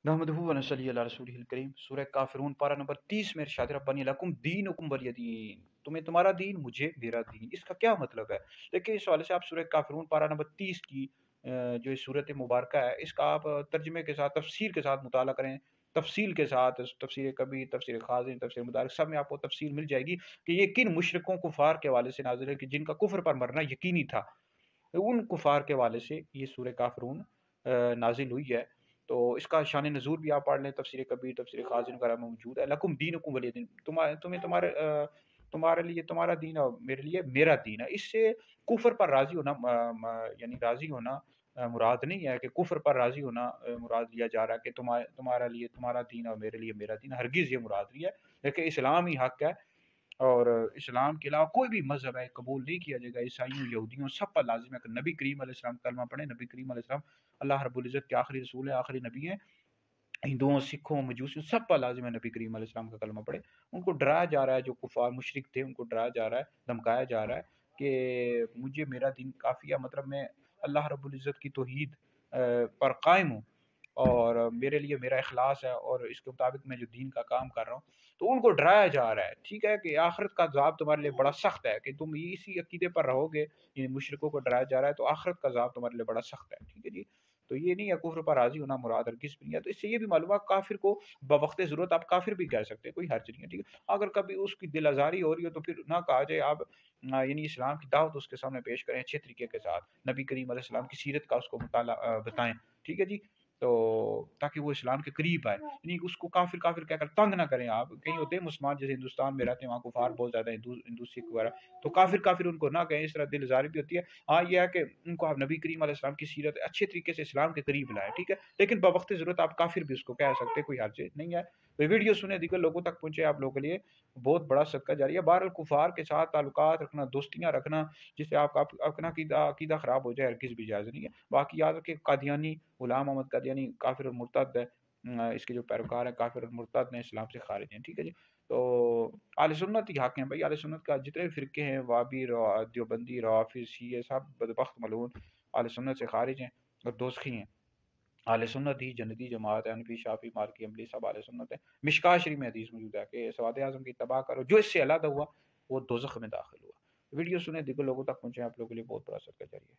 नहमदुहु व नसल्ली अला रसूलिहिल करीम। सूरह काफिरून पारा नंबर 30 में इरशाद रब्बानी लकुम दीनुकुम वलिय दीन, तुम्हें तुम्हारा दीन मुझे मेरा दीन। इसका क्या मतलब है? देखिए इस हवाले से आप सूरह काफिरून पारा नंबर 30 की जो सूरत मुबारक है इसका आप तर्जुमे के साथ तफसीर के साथ मुताला करें, तफसील के साथ तफसीर कबीर, तफसीर खाज़िन, तफसीर मुदारिक सब में आपको तफसील मिल जाएगी कि ये किन मुशरिकों कुफार के हवाले से नाज़िल है कि जिनका कुफ्र पर मरना यकीनी था। उन कुफार के हवाले से ये सूरह काफिरून नाजिल हुई है। तो इसका शान नज़ूल भी आप पढ़ लें, तफसीर कबीर, तफसीर खाज़िन वगैरह में मौजूद है। लकुम दीनुकुम वलिय दीन, तुम्हें तुम्हारे लिए तुम्हारा दीन और मेरे लिए मेरा दीन है। इससे कुफर पर राजी होना यानी राजी होना मुराद नहीं है कि कुफर पर राजी होना मुराद लिया जा रहा है कि तुम्हारा लिए तुम्हारा दीन और मेरे लिए मेरा दीन, हरगिज़ ये मुराद नहीं है। देखिए इस्लाम ही हक है और इस्लाम के अलावा कोई भी मज़हब है कबूल नहीं किया जाएगा। ईसाइयों, यहूदियों सब पर लाजिम है कि नबी करीम अलैहिस्सलाम का कलमा पढ़ें। नबी करीम अलैहिस्सलाम अल्लाह रब्बुल इज़्ज़त के आखिरी रसूल हैं, आखिरी नबी हैं। हिंदुओं, सिखों, मजूसियों सब पर लाजिम है नबी करीम अलैहिस्सलाम का कलमा पढ़े। उनको डराया जा रहा है, जो कुफार मुशरिक थे उनको डराया जा रहा है, धमकाया जा रहा है कि मुझे मेरा दीन काफ़ी है, मतलब मैं अल्लाह रब्बुल इज़्ज़त की तौहीद पर कायम हूँ और मेरे लिए मेरा इखलास है और इसके मुताबिक मैं जो दीन का काम कर रहा हूँ। तो उनको डराया जा रहा है, ठीक है, कि आखिरत का अज़ाब तुम्हारे लिए बड़ा सख्त है कि तुम इसी अकीदे पर रहोगे। इन मुशरिकों को डराया जा रहा है तो आखिरत का अज़ाब तुम्हारे लिए बड़ा सख्त है, ठीक है जी। तो ये नहीं है कुफ्र पर राजी होना मुराद हरगिज़ भी नहीं है। तो इससे ये भी मालूम है काफिर को बवक्त ज़रूरत आप काफिर भी कह सकते हैं, कोई हर्ज नहीं है, ठीक है। अगर कभी उसकी दिल आज़ारी हो रही हो तो फिर ना कहा जाए, आप यानी इस्लाम की दावत उसके सामने पेश करें अच्छे तरीके के साथ, नबी करीम अलैहि सलाम की सीरत का उसको मुताला बताएं, ठीक है जी। तो ताकि वो इस्लाम के करीब आए, यानी उसको काफिर काफिर कहकर तंग ना करें आप। कहीं होते हैं मुसलमान जैसे हिंदुस्तान में रहते हैं, वहाँ कुफार बहुत ज़्यादा हिंदू हिंदू सिख वगैरह, तो काफिर काफिर उनको ना कहें, इस तरह दिल आज़ारी भी होती है। हाँ, ये है कि उनको आप नबी करीम अलैहि सलाम की सीरत अच्छे तरीके से इस्लाम के करीब लाएं, ठीक है। लेकिन बवक्त ज़रूरत आप काफिर भी उसको कह सकते हैं, कोई हर्ज नहीं है। तो वीडियो सुने दिखे लोगों तक पहुंचे, आप लोगों के लिए बहुत बड़ा सदका जारी है। बहरहाल कुफार के साथ ताल्लुकात रखना, दोस्तियाँ रखना जिससे आपका अकीदा ख़राब हो जाए, हरगिज़ भी जायज़ नहीं है। बाकी याद रखिए कादियानी, गुलाम मोहम्मद कादियानी काफिर और मुर्तद है, इसके जो पैरोकार हैं काफिर और मुर्तद हैं, इस्लाम से खारिज हैं, ठीक है जी। तो अहले सुन्नत ही हक हैं भाई। अहले सुन्नत का जितने भी फ़िरके हैं, वाबी, देवबंदी, रवाफ़िज़, शिये, सब बदबख्त मलऊन अहले सुन्नत से खारिज हैं और दोज़खी हैं। अहले सुन्नत ही जन्नती जमात है, हनफी, शाफी, मालिकी, हम्बली सब अहले सुन्नत है। मिशकात शरीफ में हदीस मौजूद है कि सवाद आज़म की इत्तबा करो, जो इससे अलग हुआ वो दोज़ख में दाखिल हुआ। वीडियो सुने, दिगर लोगों तक पहुँचे, आप लोगों के लिए बहुत बड़ा सदका जारी है।